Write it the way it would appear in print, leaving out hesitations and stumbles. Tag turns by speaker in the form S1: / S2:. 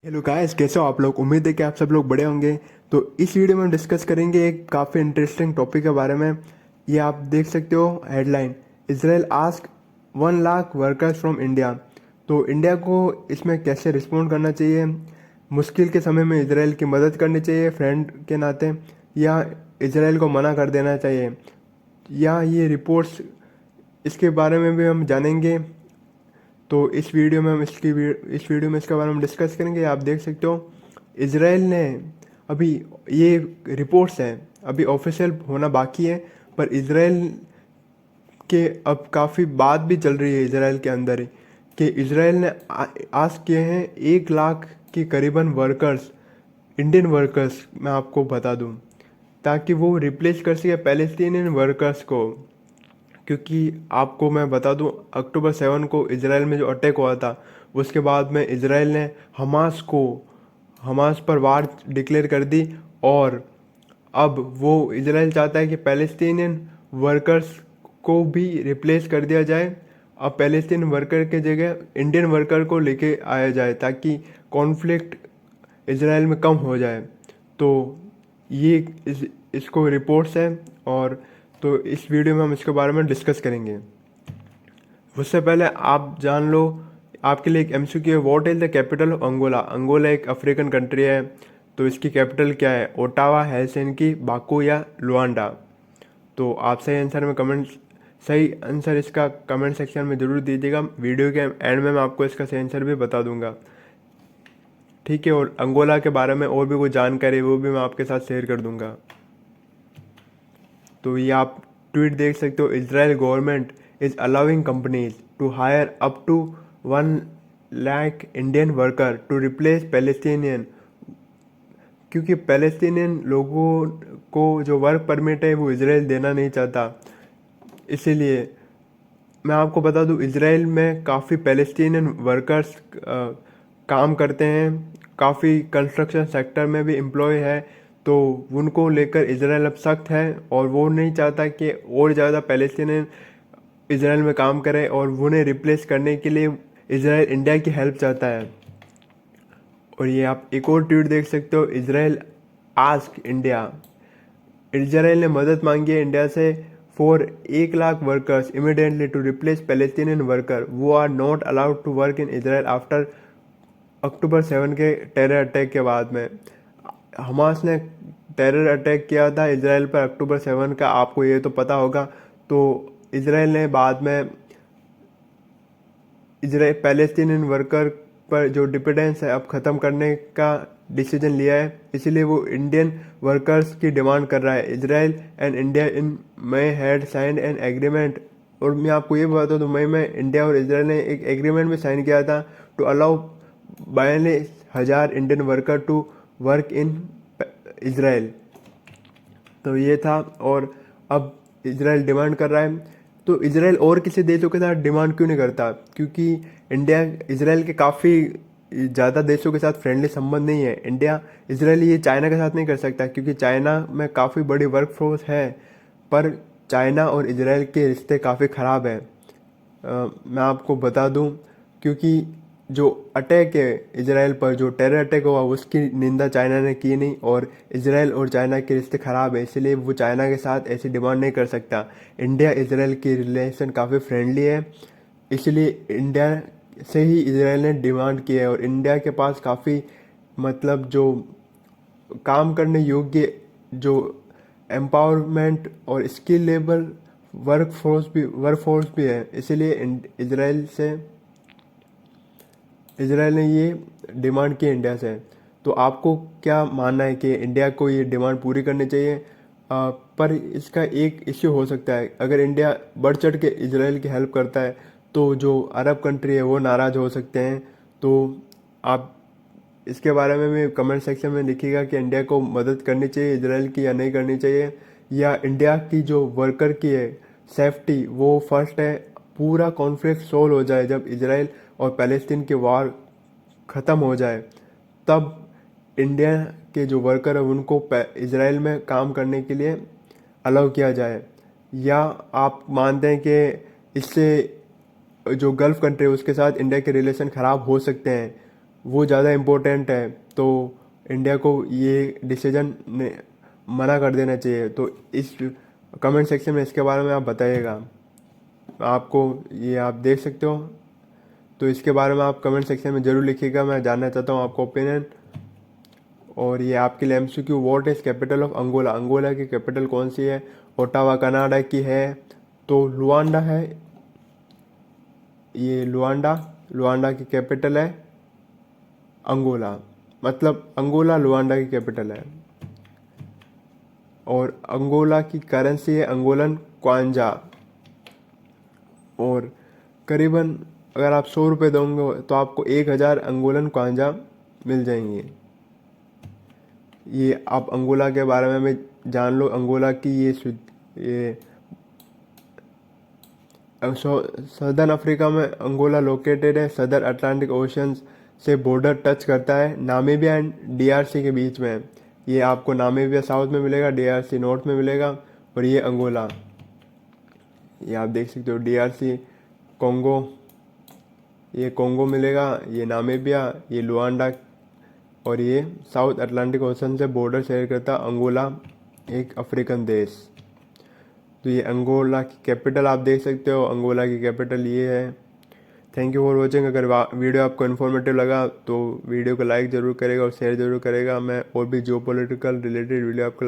S1: Hello guys, कैसे हो आप लोग। उम्मीद है कि आप सब लोग बड़े होंगे। तो इस वीडियो में हम डिस्कस करेंगे एक काफ़ी इंटरेस्टिंग टॉपिक के बारे में। ये आप देख सकते हो headline, Israel ask 1 lakh workers from India. तो इंडिया को इसमें कैसे रिस्पॉन्ड करना चाहिए, मुश्किल के समय में इजराइल की मदद करनी चाहिए फ्रेंड के नाते, या इजराइल को मना कर देना चाहिए, या ये रिपोर्ट्स, इसके बारे में भी हम जानेंगे। तो इस वीडियो में हम इस वीडियो में इसके बारे में डिस्कस करेंगे। आप देख सकते हो इसराइल ने अभी, ये रिपोर्ट्स हैं, अभी ऑफिशियल होना बाकी है, पर इसराइल के अब काफ़ी बात भी चल रही है इसराइल के अंदर ही कि इसराइल ने आस्क किए हैं 1 लाख के करीबन वर्कर्स, इंडियन वर्कर्स मैं आपको बता दूं, ताकि वो रिप्लेस कर सके पैलेस्टीनियन वर्कर्स को। क्योंकि आपको मैं बता दूं, अक्टूबर 7 को इसराइल में जो अटैक हुआ था, उसके बाद में इसराइल ने हमास पर वार डिक्लेयर कर दी। और अब वो इसराइल चाहता है कि पैलेस्टीनियन वर्कर्स को भी रिप्लेस कर दिया जाए। अब पैलेस्टीन वर्कर के जगह इंडियन वर्कर को लेके आया जाए, ताकि कॉन्फ्लिक्ट इसराइल में कम हो जाए। तो ये इसको रिपोर्ट्स है, और तो इस वीडियो में हम इसके बारे में डिस्कस करेंगे। उससे पहले आप जान लो, आपके लिए एक एमसीक्यू है, what is the capital of Angola. Angola एक अफ्रीकन कंट्री है, तो इसकी कैपिटल क्या है, ओटावा, हेलसिंकी, बाकू या लुआंडा। तो आप सही आंसर इसका कमेंट सेक्शन में ज़रूर दीजिएगा। वीडियो के एंड में मैं आपको इसका सही आंसर भी बता दूंगा, ठीक है। और अंगोला के बारे में और भी कोई जानकारी है, वो भी मैं आपके साथ शेयर कर दूंगा। तो ये आप ट्वीट देख सकते हो, Israel government is allowing companies to hire up to 1 lakh Indian worker to replace Palestinian. क्योंकि पैलेस्टीनियन लोगों को जो वर्क परमिट है वो इसराइल देना नहीं चाहता, इसीलिए मैं आपको बता दूं, इसराइल में काफ़ी पैलेस्टीनियन वर्कर्स काम करते हैं, काफ़ी कंस्ट्रक्शन सेक्टर में भी एम्प्लॉय है। तो उनको लेकर इसराइल अब सख्त है, और वो नहीं चाहता कि और ज़्यादा पैलेस्टीनियन इसराइल में काम करें, और उन्हें रिप्लेस करने के लिए इसराइल इंडिया की हेल्प चाहता है। और ये आप एक और ट्वीट देख सकते हो, इसराइल आस्क इंडिया, इसराइल ने मदद मांगी है इंडिया से for 1 lakh workers immediately to replace Palestinian worker वो are not allowed to work in Israel after October 7 के टेरर अटैक के बाद में। हमास ने टेरर अटैक किया था इसराइल पर अक्टूबर 7 का, आपको ये तो पता होगा। तो इसराइल ने बाद में इसराइल पैलेस्टीनियन वर्कर पर जो डिपेंडेंस है अब ख़त्म करने का डिसीजन लिया है, इसीलिए वो इंडियन वर्कर्स की डिमांड कर रहा है। Israel and India in May had signed an agreement. और मैं आपको ये बता दूं, मई में इंडिया और इसराइल ने एक एग्रीमेंट भी साइन किया था to allow 42,000 Indian worker to work in Israel. तो ये था, और अब इसराइल डिमांड कर रहा है। तो इसराइल और किसी देशों के साथ डिमांड क्यों नहीं करता, क्योंकि इंडिया इसराइल के काफ़ी ज़्यादा देशों के साथ फ्रेंडली संबंध नहीं है। इंडिया इसराइल ये चाइना के साथ नहीं कर सकता, क्योंकि चाइना में काफ़ी बड़ी वर्क फोर्स है, पर चाइना और इसराइल के रिश्ते काफ़ी ख़राब हैं। मैं आपको बता दूं, क्योंकि जो अटैक है इसराइल पर, जो टेरर अटैक हुआ, उसकी निंदा चाइना ने की नहीं, और इसराइल और चाइना के रिश्ते ख़राब है, इसलिए वो चाइना के साथ ऐसी डिमांड नहीं कर सकता। इंडिया इसराइल की रिलेशन काफ़ी फ्रेंडली है, इसलिए इंडिया से ही इसराइल ने डिमांड की है। और इंडिया के पास काफ़ी, मतलब जो काम करने योग्य, जो एम्पावरमेंट और स्किल लेबर वर्क फोर्स भी है, इसीलिए इसराइल ने ये डिमांड की इंडिया से। तो आपको क्या मानना है कि इंडिया को ये डिमांड पूरी करनी चाहिए? पर इसका एक इश्यू हो सकता है, अगर इंडिया बढ़ चढ़ के इसराइल की हेल्प करता है तो जो अरब कंट्री है वो नाराज़ हो सकते हैं। तो आप इसके बारे में भी कमेंट सेक्शन में लिखिएगा कि इंडिया को मदद करनी चाहिए इसराइल की या नहीं करनी चाहिए, या इंडिया की जो वर्कर की है सेफ्टी वो फर्स्ट है। पूरा कॉन्फ्लिक्ट सोल्व हो जाए, जब इसराइल और पैलेस्टीन की वार ख़त्म हो जाए, तब इंडिया के जो वर्कर है उनको इसराइल में काम करने के लिए अलाउ किया जाए। या आप मानते हैं कि इससे जो गल्फ़ कंट्री है उसके साथ इंडिया के रिलेशन ख़राब हो सकते हैं, वो ज़्यादा इम्पोर्टेंट है, तो इंडिया को ये डिसीजन मना कर देना चाहिए। तो इस कमेंट सेक्शन में इसके बारे में आप बताइएगा। आपको ये आप देख सकते हो, तो इसके बारे में आप कमेंट सेक्शन में ज़रूर लिखिएगा, मैं जानना चाहता हूँ आपका ओपिनियन। और ये आपके लिए MCQ, what is capital of Angola? Angola की कैपिटल कौन सी है? ओटावा कनाडा की है, तो लुआंडा है। ये लुआंडा, लुआंडा की कैपिटल है अंगोला, मतलब अंगोला लुआंडा की कैपिटल है। और अंगोला की करेंसी है अंगोलन क्वांजा। और करीबन अगर आप 100 रुपये दोगे तो आपको 1000 अंगोलन क्वांजा मिल जाएंगे। ये आप अंगोला के बारे में भी जान लो। अंगोला की ये सदर्न अफ्रीका में अंगोला लोकेटेड है। सदर अटलांटिक ओशन से बॉर्डर टच करता है नामीबिया एंड डीआरसी के बीच में। ये आपको नामीबिया साउथ में मिलेगा, डीआरसी नॉर्थ में मिलेगा, और ये अंगोला, ये आप देख सकते हो डीआरसी कोंगो, ये कोंगो मिलेगा, ये नामीबिया, ये लुआंडा, और ये साउथ अटलांटिक ओशन से बॉर्डर शेयर करता अंगोला, एक अफ्रीकन देश। तो ये अंगोला की कैपिटल आप देख सकते हो, अंगोला की कैपिटल ये है। Thank you for watching. अगर वीडियो आपको इन्फॉर्मेटिव लगा तो वीडियो को लाइक ज़रूर करेगा और शेयर ज़रूर करेगा। मैं और भी जियो पॉलिटिकल रिलेटेड वीडियो आपको